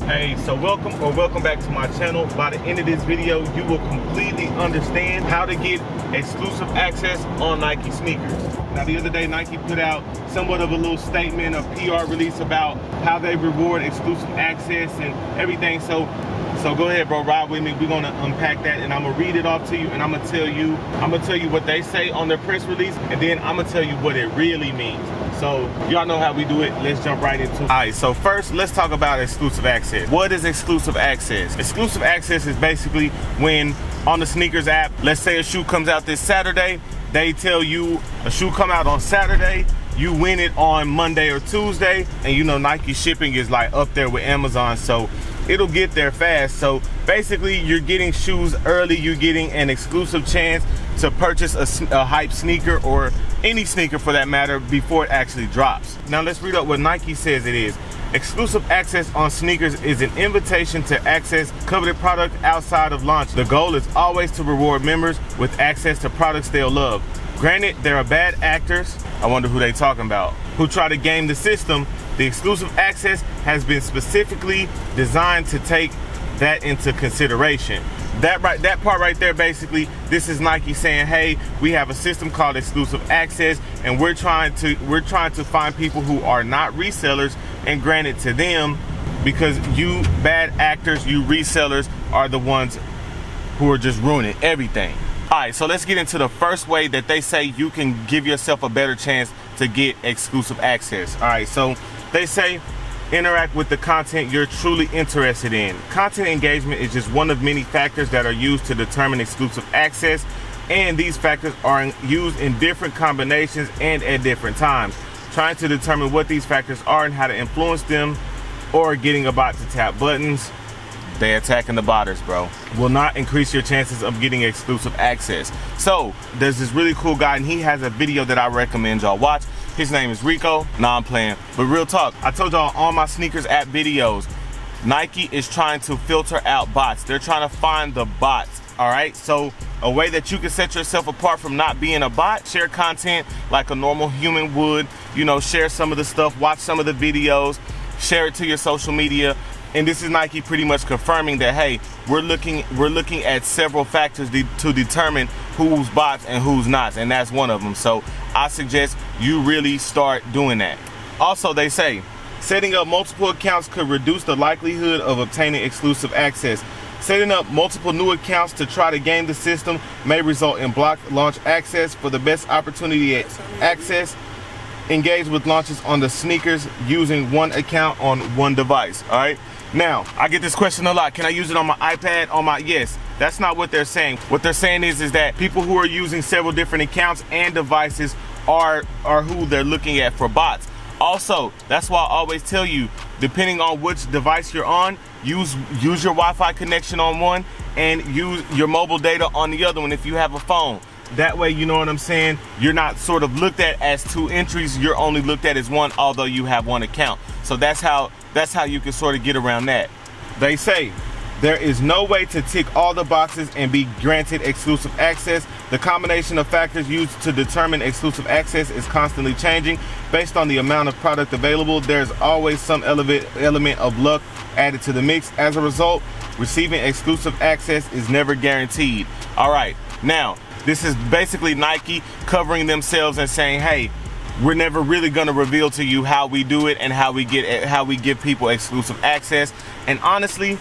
Hey, so welcome back to my channel. By the end of this video, you will completely understand how to get exclusive access on Nike sneakers. Now, the other day, Nike put out somewhat of a little statement, a PR release about how they reward exclusive access and everything. So go ahead, bro, ride with me. We're gonna unpack that, and I'm gonna read it off to you, and I'm gonna tell you what they say on their press release, and then I'm gonna tell you what it really means. So y'all know how we do it. Let's jump right into it. All right, so first let's talk about exclusive access. What is exclusive access? Exclusive access is basically when on the Snkrs app, let's say a shoe comes out this Saturday, they tell you a shoe come out on Saturday, you win it on Monday or Tuesday, and you know Nike shipping is like up there with Amazon, so it'll get there fast. So basically you're getting shoes early, you're getting an exclusive chance to purchase a hype sneaker, or any sneaker for that matter, before it actually drops. Now let's read up what Nike says it is. Exclusive access on sneakers is an invitation to access coveted product outside of launch. The goal is always to reward members with access to products they'll love. Granted, there are bad actors, I wonder who they talking about, who try to game the system. The exclusive access has been specifically designed to take that into consideration. That part right there, basically, this is Nike saying, hey, we have a system called exclusive access, and we're trying to find people who are not resellers and grant it to them, because you bad actors, you resellers, are the ones who are just ruining everything. All right, so let's get into the first way that they say you can give yourself a better chance to get exclusive access. All right, so they say interact with the content you're truly interested in. Content engagement is just one of many factors that are used to determine exclusive access, and these factors are used in different combinations and at different times. Trying to determine what these factors are and how to influence them, or getting a bot to tap buttons, they attacking the botters, bro, will not increase your chances of getting exclusive access. So there's this really cool guy, and he has a video that I recommend y'all watch. His name is Rico. Nah, I'm playing, but real talk, I told y'all on my Snkrs app videos, Nike is trying to filter out bots. They're trying to find the bots. All right, so a way that you can set yourself apart from not being a bot: share content like a normal human would. You know, share some of the stuff, watch some of the videos, share it to your social media. And this is Nike pretty much confirming that, hey, we're looking at several factors to determine who's bots and who's not, and that's one of them. So I suggest you really start doing that. Also, they say setting up multiple accounts could reduce the likelihood of obtaining exclusive access. Setting up multiple new accounts to try to game the system may result in blocked launch access. For the best opportunity at access, engage with launches on the Snkrs using one account on one device. All right. Now, I get this question a lot. Can I use it on my iPad? Yes. That's not what they're saying. What they're saying is that people who are using several different accounts and devices are who they're looking at for bots. Also, that's why I always tell you, depending on which device you're on, use your Wi-Fi connection on one and use your mobile data on the other one if you have a phone. That way, you know what I'm saying, you're not sort of looked at as two entries, you're only looked at as one, although you have one account. So that's how you can sort of get around that. They say there is no way to tick all the boxes and be granted exclusive access. The combination of factors used to determine exclusive access is constantly changing. Based on the amount of product available, there's always some element of luck added to the mix. As a result, receiving exclusive access is never guaranteed. All right, now, this is basically Nike covering themselves and saying, hey, we're never really going to reveal to you how we do it and how we give people exclusive access. And honestly,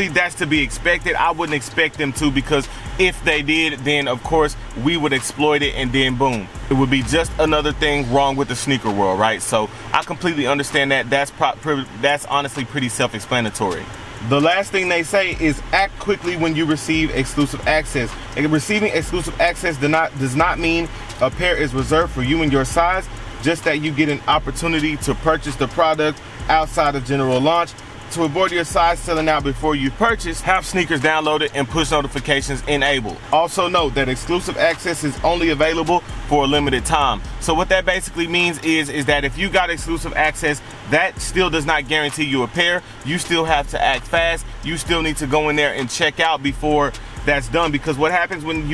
that's to be expected. I wouldn't expect them to, because if they did, then of course we would exploit it, and then boom, it would be just another thing wrong with the sneaker world, right? So I completely understand that. That's honestly pretty self-explanatory. The last thing they say is act quickly when you receive exclusive access. And receiving exclusive access does not mean a pair is reserved for you and your size, just that you get an opportunity to purchase the product outside of general launch. To avoid your size selling out before you purchase, have Snkrs downloaded and push notifications enabled. Also note that exclusive access is only available for a limited time. So what that basically means is that if you got exclusive access, that still does not guarantee you a pair. You still have to act fast. You still need to go in there and check out before that's done, because what happens when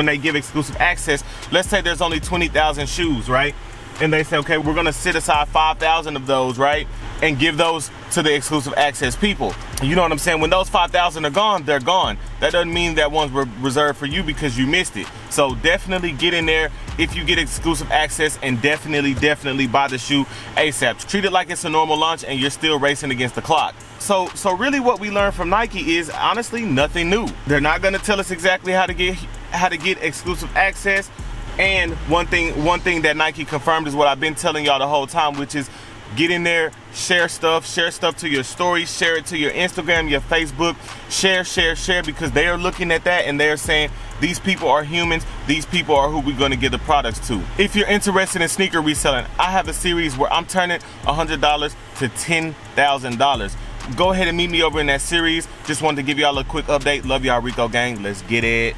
they give exclusive access, let's say there's only 20,000 shoes, right? And they say, okay, we're gonna set aside 5,000 of those, right? and give those to the exclusive access people. You know what I'm saying? When those 5,000 are gone, they're gone. That doesn't mean that ones were reserved for you because you missed it. So definitely get in there if you get exclusive access, and definitely buy the shoe ASAP. Treat it like it's a normal launch and you're still racing against the clock. So really what we learned from Nike is honestly nothing new. They're not gonna tell us exactly how to get exclusive access. And one thing that Nike confirmed is what I've been telling y'all the whole time, which is get in there, share stuff to your stories, share it to your Instagram, your Facebook, share, because they are looking at that and they're saying these people are humans, these people are who we're gonna give the products to. If you're interested in sneaker reselling, I have a series where I'm turning $100 to $10,000. Go ahead and meet me over in that series. Just wanted to give y'all a quick update. Love y'all, Rico gang. Let's get it.